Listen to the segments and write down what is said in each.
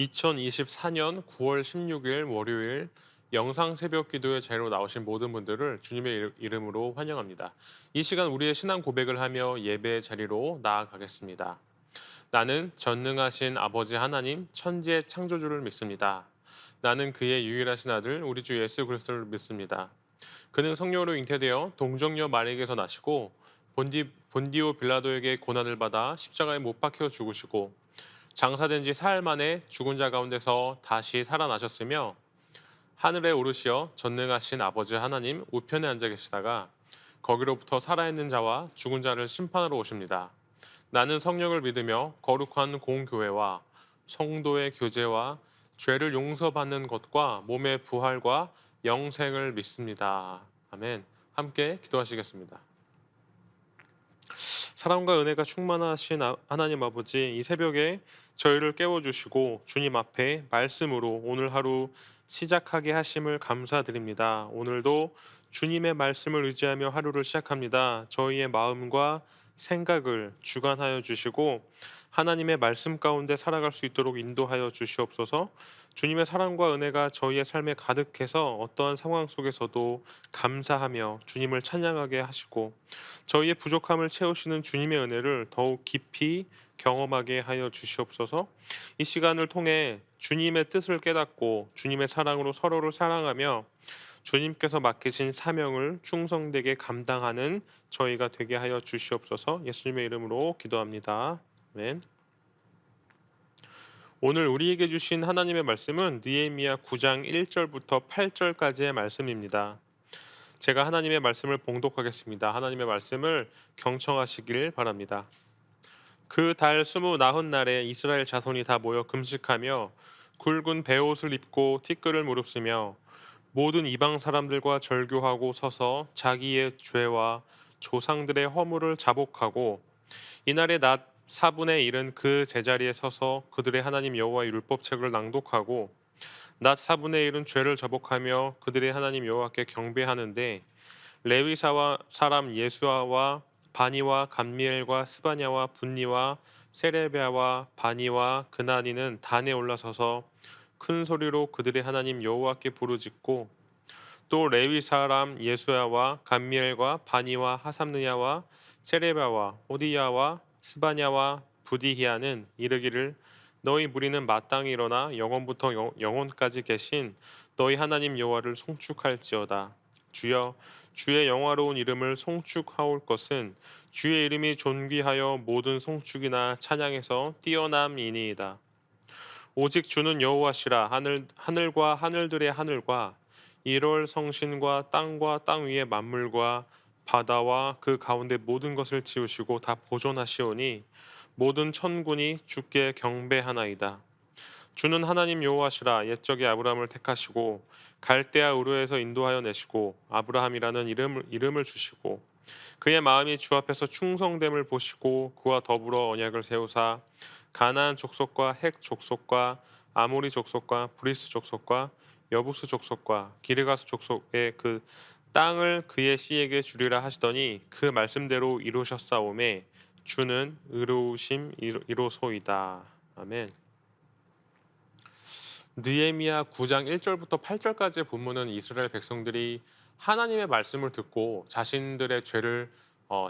2024년 9월 16일 월요일 영상 새벽 기도의 자리로 나오신 모든 분들을 주님의 이름으로 환영합니다. 이 시간 우리의 신앙 고백을 하며 예배의 자리로 나아가겠습니다. 나는 전능하신 아버지 하나님 천지의 창조주를 믿습니다. 나는 그의 유일하신 아들 우리 주 예수 그리스도를 믿습니다. 그는 성령으로 잉태되어 동정녀 마리에게서 나시고 본디오 빌라도에게 고난을 받아 십자가에 못 박혀 죽으시고 장사된 지 사흘 만에 죽은 자 가운데서 다시 살아나셨으며 하늘에 오르시어 전능하신 아버지 하나님 우편에 앉아 계시다가 거기로부터 살아있는 자와 죽은 자를 심판하러 오십니다. 나는 성령을 믿으며 거룩한 공교회와 성도의 교제와 죄를 용서받는 것과 몸의 부활과 영생을 믿습니다. 아멘. 함께 기도하시겠습니다. 사랑과 은혜가 충만하신 하나님 아버지, 이 새벽에 저희를 깨워주시고 주님 앞에 말씀으로 오늘 하루 시작하게 하심을 감사드립니다. 오늘도 주님의 말씀을 의지하며 하루를 시작합니다. 저희의 마음과 생각을 주관하여 주시고 하나님의 말씀 가운데 살아갈 수 있도록 인도하여 주시옵소서. 주님의 사랑과 은혜가 저희의 삶에 가득해서 어떠한 상황 속에서도 감사하며 주님을 찬양하게 하시고 저희의 부족함을 채우시는 주님의 은혜를 더욱 깊이 경험하게 하여 주시옵소서. 이 시간을 통해 주님의 뜻을 깨닫고 주님의 사랑으로 서로를 사랑하며 주님께서 맡기신 사명을 충성되게 감당하는 저희가 되게 하여 주시옵소서. 예수님의 이름으로 기도합니다. 아멘. 오늘 우리에게 주신 하나님의 말씀은 느헤미야 9장 1절부터 8절까지의 말씀입니다. 제가 하나님의 말씀을 봉독하겠습니다. 하나님의 말씀을 경청하시길 바랍니다. 그 달 29날에 이스라엘 자손이 다 모여 금식하며 굵은 베옷을 입고 티끌을 무릅쓰며 모든 이방 사람들과 절교하고 서서 자기의 죄와 조상들의 허물을 자복하고 이날의 낮 4분의 1은 그 제자리에 서서 그들의 하나님 여호와의 율법책을 낭독하고 낮 4분의 1은 죄를 자복하며 그들의 하나님 여호와께 경배하는데 레위 사람 예수아와 바니와 감미엘과 스바냐와 분니와 세레베아와 바니와 그나니는 단에 올라서서 큰 소리로 그들의 하나님 여호와께 부르짖고 또 레위 사람 예수야와 감미엘과 바니와 하삼느야와 세레바와 호디야와 스바냐와 부디히야는 이르기를 너희 무리는 마땅히 일어나 영원부터 영원까지 계신 너희 하나님 여호와를 송축할지어다. 주여 주의 영화로운 이름을 송축하올 것은 주의 이름이 존귀하여 모든 송축이나 찬양에서 뛰어남이니이다. 오직 주는 여호와시라. 하늘과 하늘들의 하늘과 1월 성신과 땅과 땅 위의 만물과 바다와 그 가운데 모든 것을 지으시고 다 보존하시오니 모든 천군이 주께 경배하나이다. 주는 하나님 여호와시라. 옛적에 아브라함을 택하시고 갈대아 우르에서 인도하여 내시고 아브라함이라는 이름을 주시고 그의 마음이 주 앞에서 충성됨을 보시고 그와 더불어 언약을 세우사 가나안 족속과 헷 족속과 아모리 족속과 브리스 족속과 여부스 족속과 기르가스 족속의 그 땅을 그의 씨에게 주리라 하시더니 그 말씀대로 이루셨사오매 주는 의로우심 이로소이다. 아멘. 느헤미야 9장 1절부터 8절까지의 본문은 이스라엘 백성들이 하나님의 말씀을 듣고 자신들의 죄를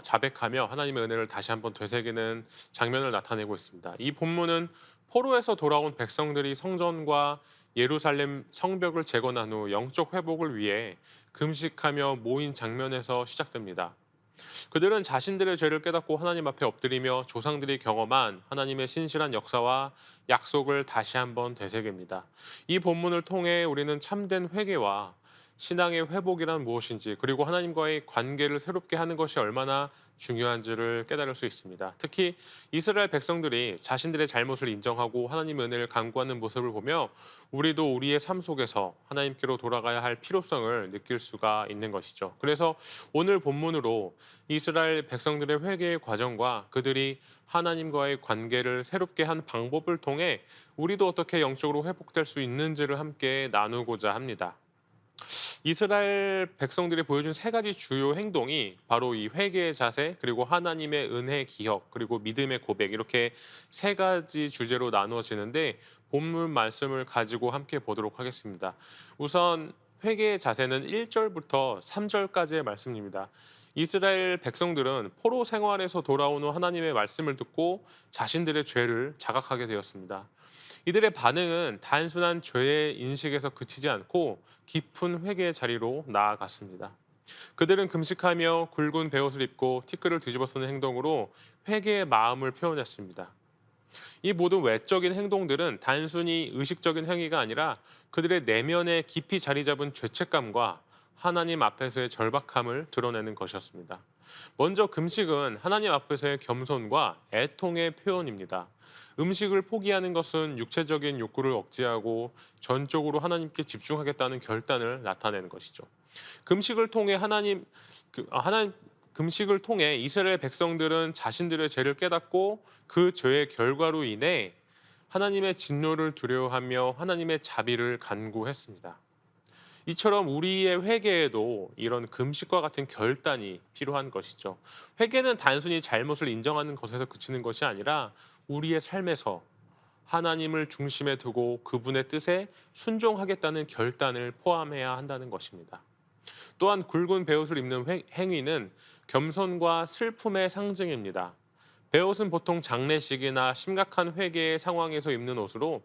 자백하며 하나님의 은혜를 다시 한번 되새기는 장면을 나타내고 있습니다. 이 본문은 포로에서 돌아온 백성들이 성전과 예루살렘 성벽을 재건한 후 영적 회복을 위해 금식하며 모인 장면에서 시작됩니다. 그들은 자신들의 죄를 깨닫고 하나님 앞에 엎드리며 조상들이 경험한 하나님의 신실한 역사와 약속을 다시 한번 되새깁니다. 이 본문을 통해 우리는 참된 회개와 신앙의 회복이란 무엇인지 그리고 하나님과의 관계를 새롭게 하는 것이 얼마나 중요한지를 깨달을 수 있습니다. 특히 이스라엘 백성들이 자신들의 잘못을 인정하고 하나님의 은혜를 간구하는 모습을 보며 우리도 우리의 삶 속에서 하나님께로 돌아가야 할 필요성을 느낄 수가 있는 것이죠. 그래서 오늘 본문으로 이스라엘 백성들의 회개의 과정과 그들이 하나님과의 관계를 새롭게 한 방법을 통해 우리도 어떻게 영적으로 회복될 수 있는지를 함께 나누고자 합니다. 이스라엘 백성들이 보여준 세 가지 주요 행동이 바로 이 회개의 자세, 그리고 하나님의 은혜 기억, 그리고 믿음의 고백, 이렇게 세 가지 주제로 나누어지는데 본문 말씀을 가지고 함께 보도록 하겠습니다. 우선 회개의 자세는 1절부터 3절까지의 말씀입니다. 이스라엘 백성들은 포로 생활에서 돌아온 후 하나님의 말씀을 듣고 자신들의 죄를 자각하게 되었습니다. 이들의 반응은 단순한 죄의 인식에서 그치지 않고 깊은 회개의 자리로 나아갔습니다. 그들은 금식하며 굵은 베옷을 입고 티끌을 뒤집어 쓰는 행동으로 회개의 마음을 표현했습니다. 이 모든 외적인 행동들은 단순히 의식적인 행위가 아니라 그들의 내면에 깊이 자리 잡은 죄책감과 하나님 앞에서의 절박함을 드러내는 것이었습니다. 먼저 금식은 하나님 앞에서의 겸손과 애통의 표현입니다. 음식을 포기하는 것은 육체적인 욕구를 억제하고 전적으로 하나님께 집중하겠다는 결단을 나타내는 것이죠. 금식을 통해 하나님 금식을 통해 이스라엘 백성들은 자신들의 죄를 깨닫고 그 죄의 결과로 인해 하나님의 진노를 두려워하며 하나님의 자비를 간구했습니다. 이처럼 우리의 회개에도 이런 금식과 같은 결단이 필요한 것이죠. 회개는 단순히 잘못을 인정하는 것에서 그치는 것이 아니라 우리의 삶에서 하나님을 중심에 두고 그분의 뜻에 순종하겠다는 결단을 포함해야 한다는 것입니다. 또한 굵은 베옷을 입는 행위는 겸손과 슬픔의 상징입니다. 베옷은 보통 장례식이나 심각한 회개의 상황에서 입는 옷으로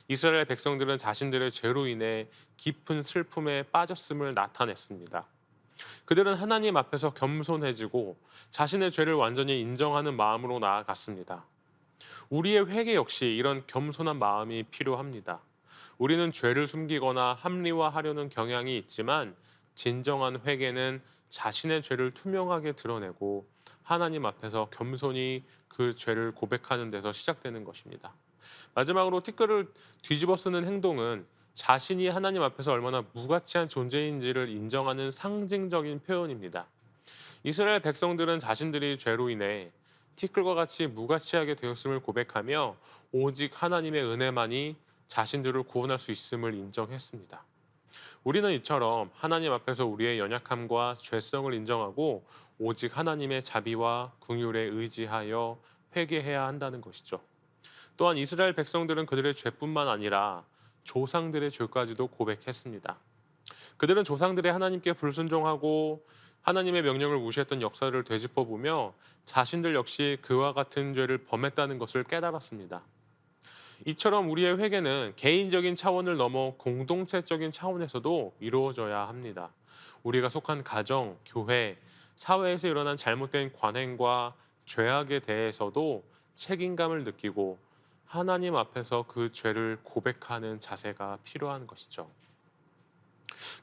이스라엘 백성들은 자신들의 죄로 인해 깊은 슬픔에 빠졌음을 나타냈습니다. 그들은 하나님 앞에서 겸손해지고 자신의 죄를 완전히 인정하는 마음으로 나아갔습니다. 우리의 회개 역시 이런 겸손한 마음이 필요합니다. 우리는 죄를 숨기거나 합리화하려는 경향이 있지만 진정한 회개는 자신의 죄를 투명하게 드러내고 하나님 앞에서 겸손히 그 죄를 고백하는 데서 시작되는 것입니다. 마지막으로 티끌을 뒤집어 쓰는 행동은 자신이 하나님 앞에서 얼마나 무가치한 존재인지를 인정하는 상징적인 표현입니다. 이스라엘 백성들은 자신들이 죄로 인해 티끌과 같이 무가치하게 되었음을 고백하며 오직 하나님의 은혜만이 자신들을 구원할 수 있음을 인정했습니다. 우리는 이처럼 하나님 앞에서 우리의 연약함과 죄성을 인정하고 오직 하나님의 자비와 긍휼에 의지하여 회개해야 한다는 것이죠. 또한 이스라엘 백성들은 그들의 죄뿐만 아니라 조상들의 죄까지도 고백했습니다. 그들은 조상들의 하나님께 불순종하고 하나님의 명령을 무시했던 역사를 되짚어 보며 자신들 역시 그와 같은 죄를 범했다는 것을 깨달았습니다. 이처럼 우리의 회개는 개인적인 차원을 넘어 공동체적인 차원에서도 이루어져야 합니다. 우리가 속한 가정, 교회, 사회에서 일어난 잘못된 관행과 죄악에 대해서도 책임감을 느끼고 하나님 앞에서 그 죄를 고백하는 자세가 필요한 것이죠.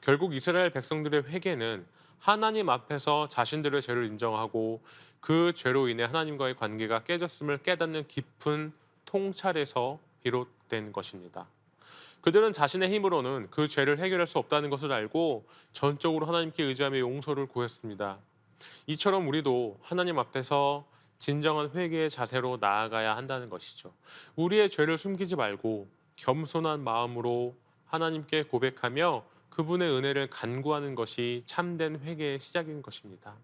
결국 이스라엘 백성들의 회개는 하나님 앞에서 자신들의 죄를 인정하고 그 죄로 인해 하나님과의 관계가 깨졌음을 깨닫는 깊은 통찰에서 비롯된 것입니다. 그들은 자신의 힘으로는 그 죄를 해결할 수 없다는 것을 알고 전적으로 하나님께 의지하며 용서를 구했습니다. 이처럼 우리도 하나님 앞에서 진정한 회개의 자세로 나아가야 한다는 것이죠. 우리의 죄를 숨기지 말고 겸손한 마음으로 하나님께 고백하며 그분의 은혜를 간구하는 것이 참된 회개의 시작인 것입니다.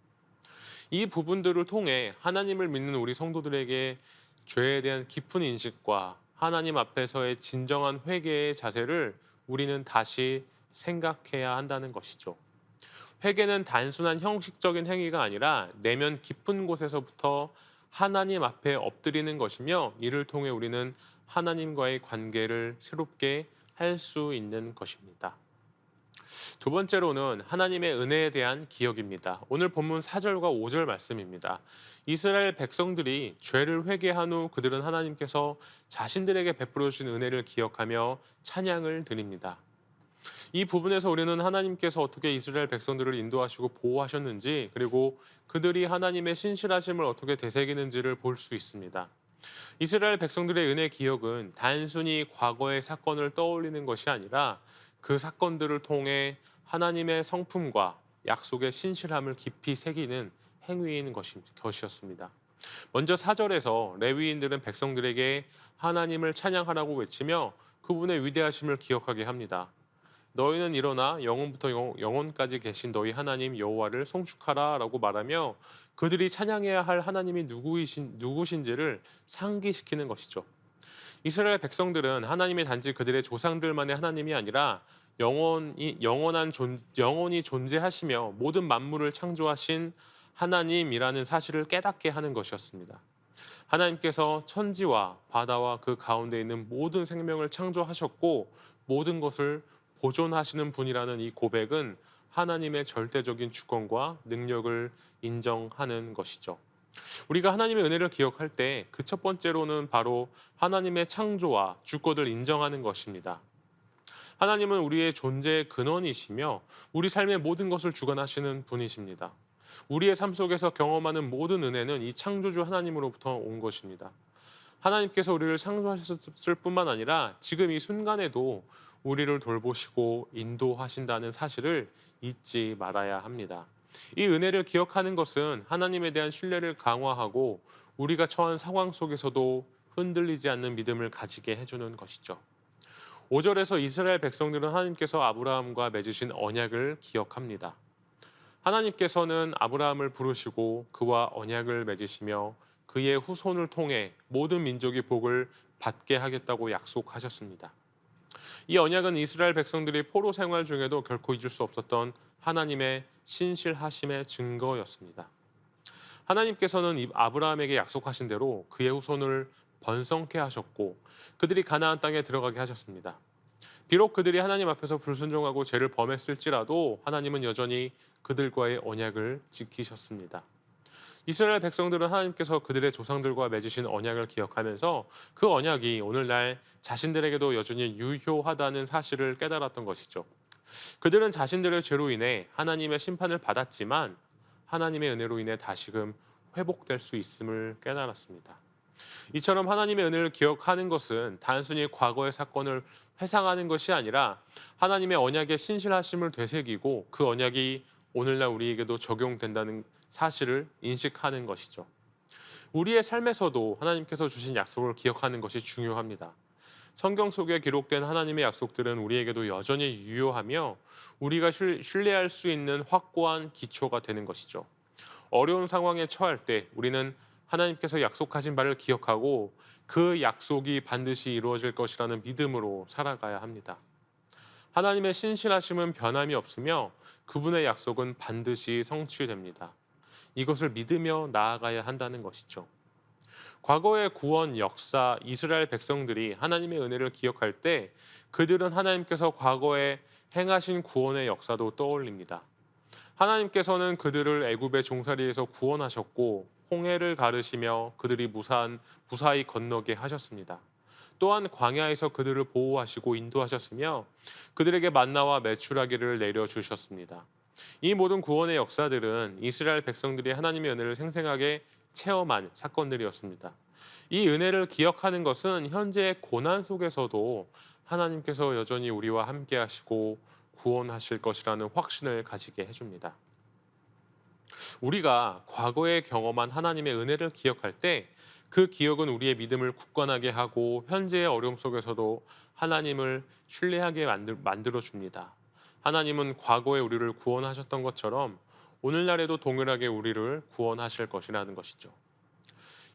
이 부분들을 통해 하나님을 믿는 우리 성도들에게 죄에 대한 깊은 인식과 하나님 앞에서의 진정한 회개의 자세를 우리는 다시 생각해야 한다는 것이죠. 회개는 단순한 형식적인 행위가 아니라 내면 깊은 곳에서부터 하나님 앞에 엎드리는 것이며 이를 통해 우리는 하나님과의 관계를 새롭게 할 수 있는 것입니다. 두 번째로는 하나님의 은혜에 대한 기억입니다. 오늘 본문 4절과 5절 말씀입니다. 이스라엘 백성들이 죄를 회개한 후 그들은 하나님께서 자신들에게 베풀어 주신 은혜를 기억하며 찬양을 드립니다. 이 부분에서 우리는 하나님께서 어떻게 이스라엘 백성들을 인도하시고 보호하셨는지, 그리고 그들이 하나님의 신실하심을 어떻게 되새기는지를 볼 수 있습니다. 이스라엘 백성들의 은혜 기억은 단순히 과거의 사건을 떠올리는 것이 아니라 그 사건들을 통해 하나님의 성품과 약속의 신실함을 깊이 새기는 행위인 것이었습니다. 먼저 4절에서 레위인들은 백성들에게 하나님을 찬양하라고 외치며 그분의 위대하심을 기억하게 합니다. 너희는 일어나 영원부터 영원까지 계신 너희 하나님 여호와를 송축하라라고 말하며 그들이 찬양해야 할 하나님이 누구신지를 상기시키는 것이죠. 이스라엘 백성들은 하나님이 단지 그들의 조상들만의 하나님이 아니라 영원히 존재하시며 모든 만물을 창조하신 하나님이라는 사실을 깨닫게 하는 것이었습니다. 하나님께서 천지와 바다와 그 가운데 있는 모든 생명을 창조하셨고 모든 것을 보존하시는 분이라는 이 고백은 하나님의 절대적인 주권과 능력을 인정하는 것이죠. 우리가 하나님의 은혜를 기억할 때 그 첫 번째로는 바로 하나님의 창조와 주권을 인정하는 것입니다. 하나님은 우리의 존재의 근원이시며 우리 삶의 모든 것을 주관하시는 분이십니다. 우리의 삶 속에서 경험하는 모든 은혜는 이 창조주 하나님으로부터 온 것입니다. 하나님께서 우리를 창조하셨을 뿐만 아니라 지금 이 순간에도 우리를 돌보시고 인도하신다는 사실을 잊지 말아야 합니다. 이 은혜를 기억하는 것은 하나님에 대한 신뢰를 강화하고 우리가 처한 상황 속에서도 흔들리지 않는 믿음을 가지게 해주는 것이죠. 5절에서 이스라엘 백성들은 하나님께서 아브라함과 맺으신 언약을 기억합니다. 하나님께서는 아브라함을 부르시고 그와 언약을 맺으시며 그의 후손을 통해 모든 민족의 복을 받게 하겠다고 약속하셨습니다. 이 언약은 이스라엘 백성들이 포로 생활 중에도 결코 잊을 수 없었던 하나님의 신실하심의 증거였습니다. 하나님께서는 아브라함에게 약속하신 대로 그의 후손을 번성케 하셨고 그들이 가나안 땅에 들어가게 하셨습니다. 비록 그들이 하나님 앞에서 불순종하고 죄를 범했을지라도 하나님은 여전히 그들과의 언약을 지키셨습니다. 이스라엘 백성들은 하나님께서 그들의 조상들과 맺으신 언약을 기억하면서 그 언약이 오늘날 자신들에게도 여전히 유효하다는 사실을 깨달았던 것이죠. 그들은 자신들의 죄로 인해 하나님의 심판을 받았지만 하나님의 은혜로 인해 다시금 회복될 수 있음을 깨달았습니다. 이처럼 하나님의 은혜를 기억하는 것은 단순히 과거의 사건을 회상하는 것이 아니라 하나님의 언약의 신실하심을 되새기고 그 언약이 오늘날 우리에게도 적용된다는 사실을 인식하는 것이죠. 우리의 삶에서도 하나님께서 주신 약속을 기억하는 것이 중요합니다. 성경 속에 기록된 하나님의 약속들은 우리에게도 여전히 유효하며 우리가 신뢰할 수 있는 확고한 기초가 되는 것이죠. 어려운 상황에 처할 때 우리는 하나님께서 약속하신 바를 기억하고 그 약속이 반드시 이루어질 것이라는 믿음으로 살아가야 합니다. 하나님의 신실하심은 변함이 없으며 그분의 약속은 반드시 성취됩니다. 이것을 믿으며 나아가야 한다는 것이죠. 과거의 구원 역사, 이스라엘 백성들이 하나님의 은혜를 기억할 때 그들은 하나님께서 과거에 행하신 구원의 역사도 떠올립니다. 하나님께서는 그들을 애굽의 종살이에서 구원하셨고 홍해를 가르시며 그들이 무사히 건너게 하셨습니다. 또한 광야에서 그들을 보호하시고 인도하셨으며 그들에게 만나와 메추라기를 내려 주셨습니다. 이 모든 구원의 역사들은 이스라엘 백성들이 하나님의 은혜를 생생하게 체험한 사건들이었습니다. 이 은혜를 기억하는 것은 현재의 고난 속에서도 하나님께서 여전히 우리와 함께 하시고 구원하실 것이라는 확신을 가지게 해줍니다. 우리가 과거에 경험한 하나님의 은혜를 기억할 때 그 기억은 우리의 믿음을 굳건하게 하고 현재의 어려움 속에서도 하나님을 신뢰하게 만들어 줍니다. 하나님은 과거에 우리를 구원하셨던 것처럼 오늘날에도 동일하게 우리를 구원하실 것이라는 것이죠.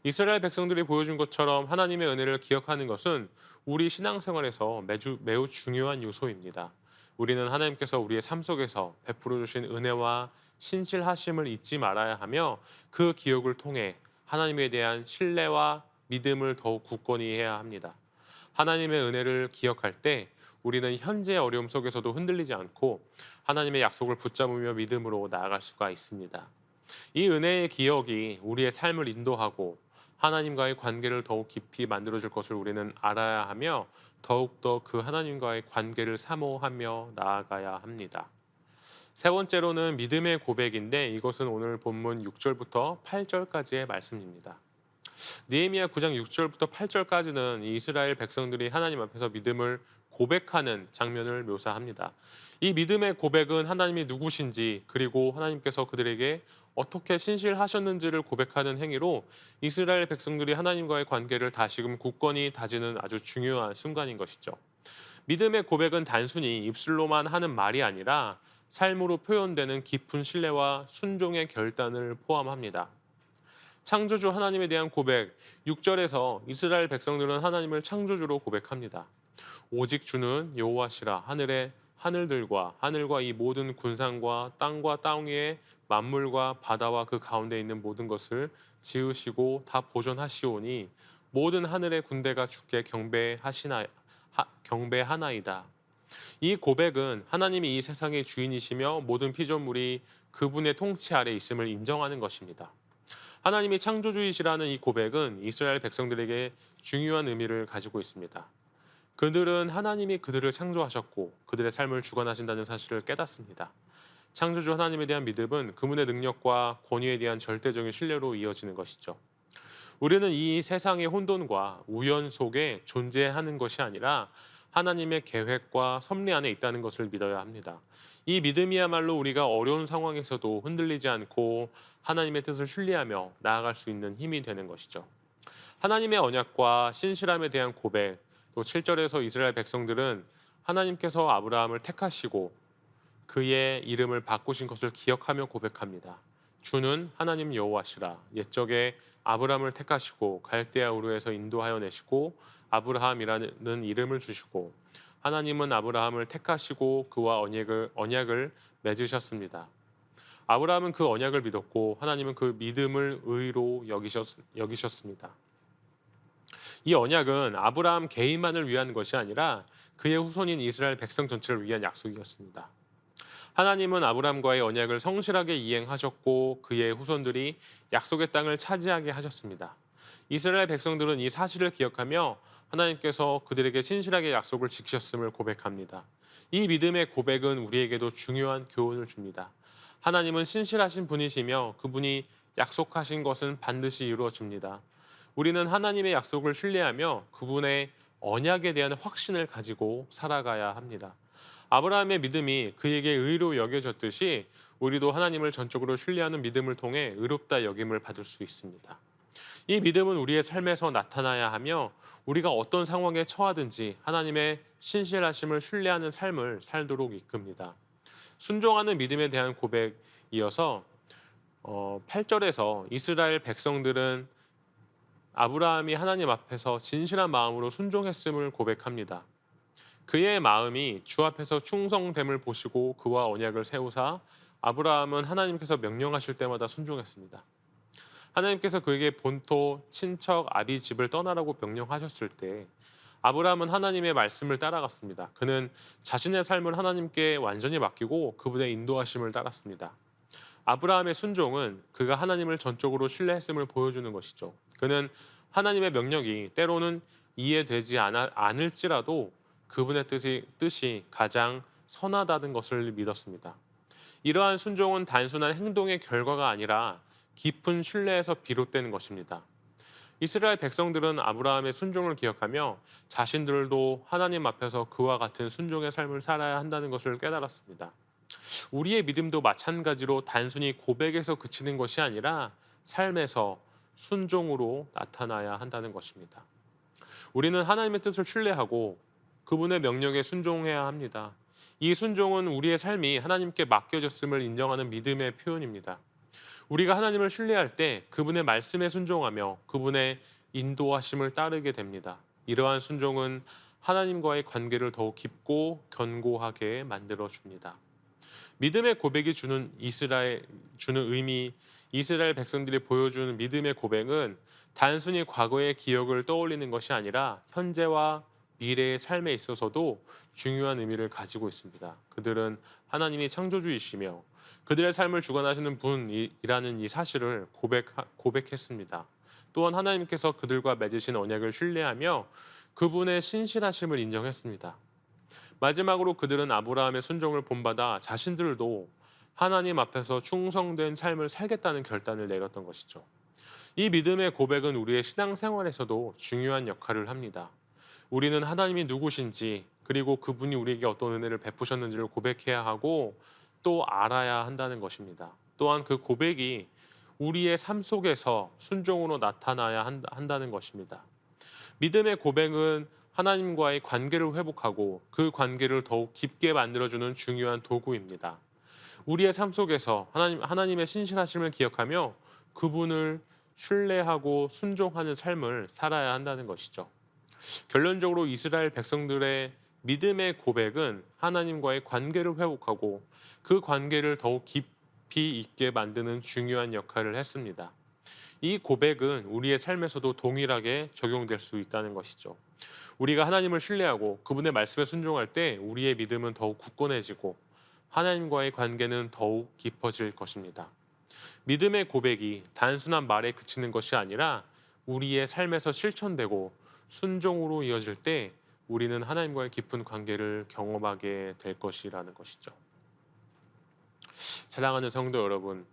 이스라엘 백성들이 보여준 것처럼 하나님의 은혜를 기억하는 것은 우리 신앙생활에서 매우 중요한 요소입니다. 우리는 하나님께서 우리의 삶 속에서 베풀어 주신 은혜와 신실하심을 잊지 말아야 하며 그 기억을 통해 하나님에 대한 신뢰와 믿음을 더욱 굳건히 해야 합니다. 하나님의 은혜를 기억할 때 우리는 현재의 어려움 속에서도 흔들리지 않고 하나님의 약속을 붙잡으며 믿음으로 나아갈 수가 있습니다. 이 은혜의 기억이 우리의 삶을 인도하고 하나님과의 관계를 더욱 깊이 만들어줄 것을 우리는 알아야 하며 더욱더 그 하나님과의 관계를 사모하며 나아가야 합니다. 세 번째로는 믿음의 고백인데 이것은 오늘 본문 6절부터 8절까지의 말씀입니다. 느헤미야 9장 6절부터 8절까지는 이스라엘 백성들이 하나님 앞에서 믿음을 고백하는 장면을 묘사합니다. 이 믿음의 고백은 하나님이 누구신지 그리고 하나님께서 그들에게 어떻게 신실하셨는지를 고백하는 행위로 이스라엘 백성들이 하나님과의 관계를 다시금 굳건히 다지는 아주 중요한 순간인 것이죠. 믿음의 고백은 단순히 입술로만 하는 말이 아니라 삶으로 표현되는 깊은 신뢰와 순종의 결단을 포함합니다. 창조주 하나님에 대한 고백, 6절에서 이스라엘 백성들은 하나님을 창조주로 고백합니다. 오직 주는 여호와시라. 하늘의 하늘들과 하늘과 이 모든 군상과 땅과 땅 위의 만물과 바다와 그 가운데 있는 모든 것을 지으시고 다 보존하시오니 모든 하늘의 군대가 주께 경배하나이다. 이 고백은 하나님이 이 세상의 주인이시며 모든 피조물이 그분의 통치 아래 있음을 인정하는 것입니다. 하나님이 창조주이시라는 이 고백은 이스라엘 백성들에게 중요한 의미를 가지고 있습니다. 그들은 하나님이 그들을 창조하셨고 그들의 삶을 주관하신다는 사실을 깨닫습니다. 창조주 하나님에 대한 믿음은 그분의 능력과 권위에 대한 절대적인 신뢰로 이어지는 것이죠. 우리는 이 세상의 혼돈과 우연 속에 존재하는 것이 아니라 하나님의 계획과 섭리 안에 있다는 것을 믿어야 합니다. 이 믿음이야말로 우리가 어려운 상황에서도 흔들리지 않고 하나님의 뜻을 신뢰하며 나아갈 수 있는 힘이 되는 것이죠. 하나님의 언약과 신실함에 대한 고백, 또 7절에서 이스라엘 백성들은 하나님께서 아브라함을 택하시고 그의 이름을 바꾸신 것을 기억하며 고백합니다. 주는 하나님 여호와시라. 옛적에 아브라함을 택하시고 갈대아 우르에서 인도하여 내시고 아브라함이라는 이름을 주시고 하나님은 아브라함을 택하시고 그와 언약을 맺으셨습니다. 아브라함은 그 언약을 믿었고 하나님은 그 믿음을 의로 여기셨습니다. 이 언약은 아브라함 개인만을 위한 것이 아니라 그의 후손인 이스라엘 백성 전체를 위한 약속이었습니다. 하나님은 아브라함과의 언약을 성실하게 이행하셨고 그의 후손들이 약속의 땅을 차지하게 하셨습니다. 이스라엘 백성들은 이 사실을 기억하며 하나님께서 그들에게 신실하게 약속을 지키셨음을 고백합니다. 이 믿음의 고백은 우리에게도 중요한 교훈을 줍니다. 하나님은 신실하신 분이시며 그분이 약속하신 것은 반드시 이루어집니다. 우리는 하나님의 약속을 신뢰하며 그분의 언약에 대한 확신을 가지고 살아가야 합니다. 아브라함의 믿음이 그에게 의로 여겨졌듯이 우리도 하나님을 전적으로 신뢰하는 믿음을 통해 의롭다 여김을 받을 수 있습니다. 이 믿음은 우리의 삶에서 나타나야 하며 우리가 어떤 상황에 처하든지 하나님의 신실하심을 신뢰하는 삶을 살도록 이끕니다. 순종하는 믿음에 대한 고백 이어서 8절에서 이스라엘 백성들은 아브라함이 하나님 앞에서 진실한 마음으로 순종했음을 고백합니다. 그의 마음이 주 앞에서 충성됨을 보시고 그와 언약을 세우사 아브라함은 하나님께서 명령하실 때마다 순종했습니다. 하나님께서 그에게 본토, 친척, 아비 집을 떠나라고 명령하셨을 때 아브라함은 하나님의 말씀을 따라갔습니다. 그는 자신의 삶을 하나님께 완전히 맡기고 그분의 인도하심을 따랐습니다. 아브라함의 순종은 그가 하나님을 전적으로 신뢰했음을 보여주는 것이죠. 그는 하나님의 명령이 때로는 이해되지 않을지라도 그분의 뜻이 가장 선하다는 것을 믿었습니다. 이러한 순종은 단순한 행동의 결과가 아니라 깊은 신뢰에서 비롯되는 것입니다. 이스라엘 백성들은 아브라함의 순종을 기억하며 자신들도 하나님 앞에서 그와 같은 순종의 삶을 살아야 한다는 것을 깨달았습니다. 우리의 믿음도 마찬가지로 단순히 고백에서 그치는 것이 아니라 삶에서 순종으로 나타나야 한다는 것입니다. 우리는 하나님의 뜻을 신뢰하고 그분의 명령에 순종해야 합니다. 이 순종은 우리의 삶이 하나님께 맡겨졌음을 인정하는 믿음의 표현입니다. 우리가 하나님을 신뢰할 때 그분의 말씀에 순종하며 그분의 인도하심을 따르게 됩니다. 이러한 순종은 하나님과의 관계를 더욱 깊고 견고하게 만들어 줍니다. 믿음의 고백이 주는 의미, 이스라엘 백성들이 보여주는 믿음의 고백은 단순히 과거의 기억을 떠올리는 것이 아니라 현재와 미래의 삶에 있어서도 중요한 의미를 가지고 있습니다. 그들은 하나님이 창조주이시며 그들의 삶을 주관하시는 분이라는 이 사실을 고백했습니다. 또한 하나님께서 그들과 맺으신 언약을 신뢰하며 그분의 신실하심을 인정했습니다. 마지막으로 그들은 아브라함의 순종을 본받아 자신들도 하나님 앞에서 충성된 삶을 살겠다는 결단을 내렸던 것이죠. 이 믿음의 고백은 우리의 신앙생활에서도 중요한 역할을 합니다. 우리는 하나님이 누구신지 그리고 그분이 우리에게 어떤 은혜를 베푸셨는지를 고백해야 하고 또 알아야 한다는 것입니다. 또한 그 고백이 우리의 삶 속에서 순종으로 나타나야 한다는 것입니다. 믿음의 고백은 하나님과의 관계를 회복하고 그 관계를 더욱 깊게 만들어주는 중요한 도구입니다. 우리의 삶 속에서 하나님의 신실하심을 기억하며 그분을 신뢰하고 순종하는 삶을 살아야 한다는 것이죠. 결론적으로 이스라엘 백성들의 믿음의 고백은 하나님과의 관계를 회복하고 그 관계를 더욱 깊이 있게 만드는 중요한 역할을 했습니다. 이 고백은 우리의 삶에서도 동일하게 적용될 수 있다는 것이죠. 우리가 하나님을 신뢰하고 그분의 말씀에 순종할 때 우리의 믿음은 더욱 굳건해지고 하나님과의 관계는 더욱 깊어질 것입니다. 믿음의 고백이 단순한 말에 그치는 것이 아니라 우리의 삶에서 실천되고 순종으로 이어질 때 우리는 하나님과의 깊은 관계를 경험하게 될 것이라는 것이죠. 사랑하는 성도 여러분,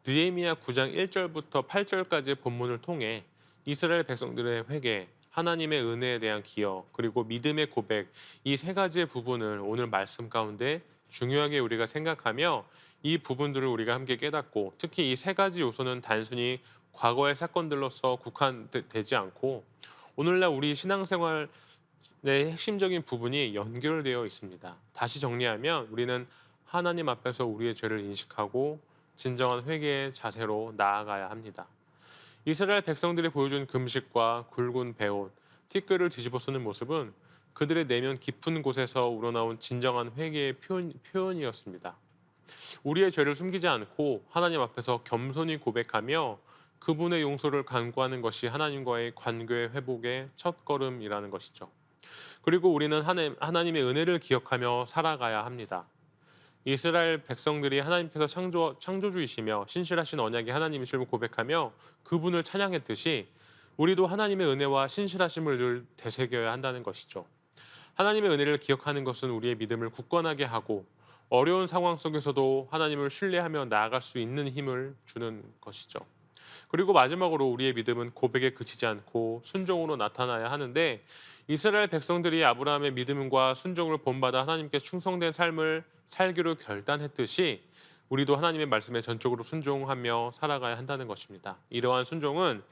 느헤미야 9장 1절부터 8절까지의 본문을 통해 이스라엘 백성들의 회개, 하나님의 은혜에 대한 기여, 그리고 믿음의 고백, 이 세 가지의 부분을 오늘 말씀 가운데 중요하게 우리가 생각하며 이 부분들을 우리가 함께 깨닫고, 특히 이 세 가지 요소는 단순히 과거의 사건들로서 국한되지 않고 오늘날 우리 신앙생활의 핵심적인 부분이 연결되어 있습니다. 다시 정리하면 우리는 하나님 앞에서 우리의 죄를 인식하고 진정한 회개의 자세로 나아가야 합니다. 이스라엘 백성들이 보여준 금식과 굵은 배옷, 티끌을 뒤집어 쓰는 모습은 그들의 내면 깊은 곳에서 우러나온 진정한 회개의 표현이었습니다. 우리의 죄를 숨기지 않고 하나님 앞에서 겸손히 고백하며 그분의 용서를 간구하는 것이 하나님과의 관계 회복의 첫걸음이라는 것이죠. 그리고 우리는 하나님의 은혜를 기억하며 살아가야 합니다. 이스라엘 백성들이 하나님께서 창조주이시며 신실하신 언약의 하나님이심을 고백하며 그분을 찬양했듯이 우리도 하나님의 은혜와 신실하심을 늘 되새겨야 한다는 것이죠. 하나님의 은혜를 기억하는 것은 우리의 믿음을 굳건하게 하고 어려운 상황 속에서도 하나님을 신뢰하며 나아갈 수 있는 힘을 주는 것이죠. 그리고 마지막으로 우리의 믿음은 고백에 그치지 않고 순종으로 나타나야 하는데 이스라엘 백성들이 아브라함의 믿음과 순종을 본받아 하나님께 충성된 삶을 살기로 결단했듯이 우리도 하나님의 말씀에 전적으로 순종하며 살아가야 한다는 것입니다. 이러한 순종은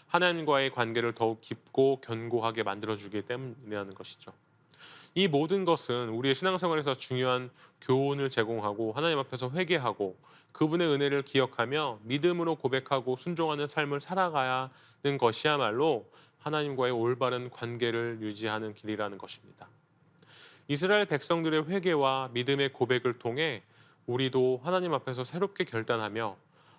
하나님과의 관계를 더욱 깊고 견고하게 만들어주기 때문이라는 것이죠. 이 모든 것은 우리의 신앙생활에서 중요한 교훈을 제공하고 하나님 앞에서 회개하고 그분의 은혜를 기억하며 믿음으로 고백하고 순종하는 삶을 살아가야 하는 것이야말로 하나님과의 올바른 관계를 유지하는 길이라는 것입니다. 이스라엘 백성들의 회개와 믿음의 고백을 통해 우리도 하나님 앞에서 새롭게 결단하며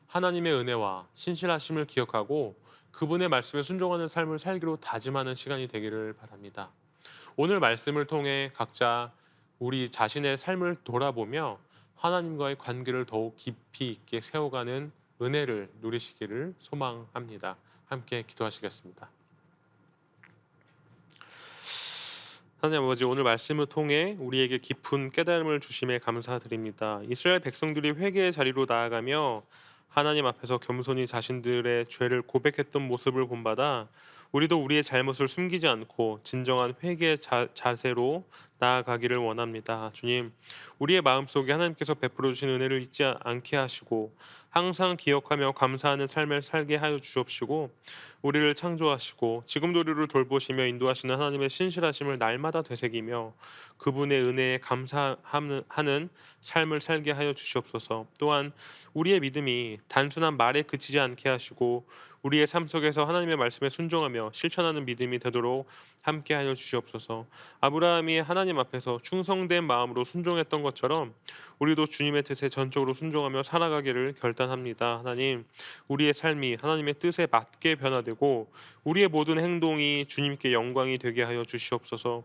하나님의 은혜와 신실하심을 기억하고 그분의 말씀에 순종하는 삶을 살기로 다짐하는 시간이 되기를 바랍니다. 오늘 말씀을 통해 각자 우리 자신의 삶을 돌아보며 하나님과의 관계를 더욱 깊이 있게 세워가는 은혜를 누리시기를 소망합니다. 함께 기도하시겠습니다. 하나님 아버지, 오늘 말씀을 통해 우리에게 깊은 깨달음을 주심에 감사드립니다. 이스라엘 백성들이 회개의 자리로 나아가며 하나님 앞에서 겸손히 자신들의 죄를 고백했던 모습을 본받아 우리도 우리의 잘못을 숨기지 않고 진정한 회개의 자세로 나아가기를 원합니다. 주님, 우리의 마음속에 하나님께서 베풀어 주신 은혜를 잊지 않게 하시고 항상 기억하며 감사하는 삶을 살게 하여 주옵시고 우리를 창조하시고 지금도 우리를 돌보시며 인도하시는 하나님의 신실하심을 날마다 되새기며 그분의 은혜에 감사하는 삶을 살게 하여 주시옵소서. 또한 우리의 믿음이 단순한 말에 그치지 않게 하시고 우리의 삶 속에서 하나님의 말씀에 순종하며 실천하는 믿음이 되도록 함께 하여 주시옵소서. 아브라함이 하나님 앞에서 충성된 마음으로 순종했던 것처럼 우리도 주님의 뜻에 전적으로 순종하며 살아가기를 결단합니다. 하나님, 우리의 삶이 하나님의 뜻에 맞게 변화되고 우리의 모든 행동이 주님께 영광이 되게 하여 주시옵소서.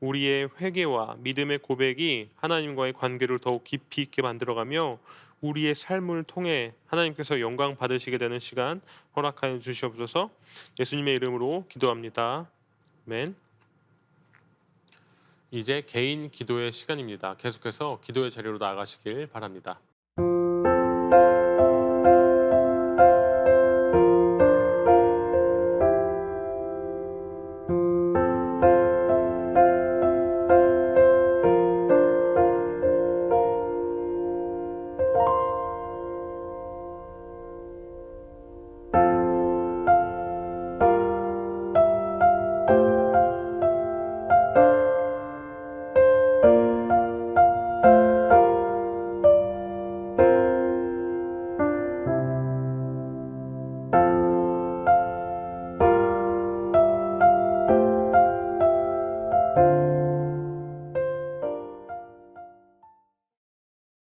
우리의 회개와 믿음의 고백이 하나님과의 관계를 더욱 깊이 있게 만들어가며 우리의 삶을 통해 하나님께서 영광 받으시게 되는 시간 허락하여 주시옵소서. 예수님의 이름으로 기도합니다. 아멘. 이제 개인 기도의 시간입니다. 계속해서 기도의 자리로 나아가시길 바랍니다.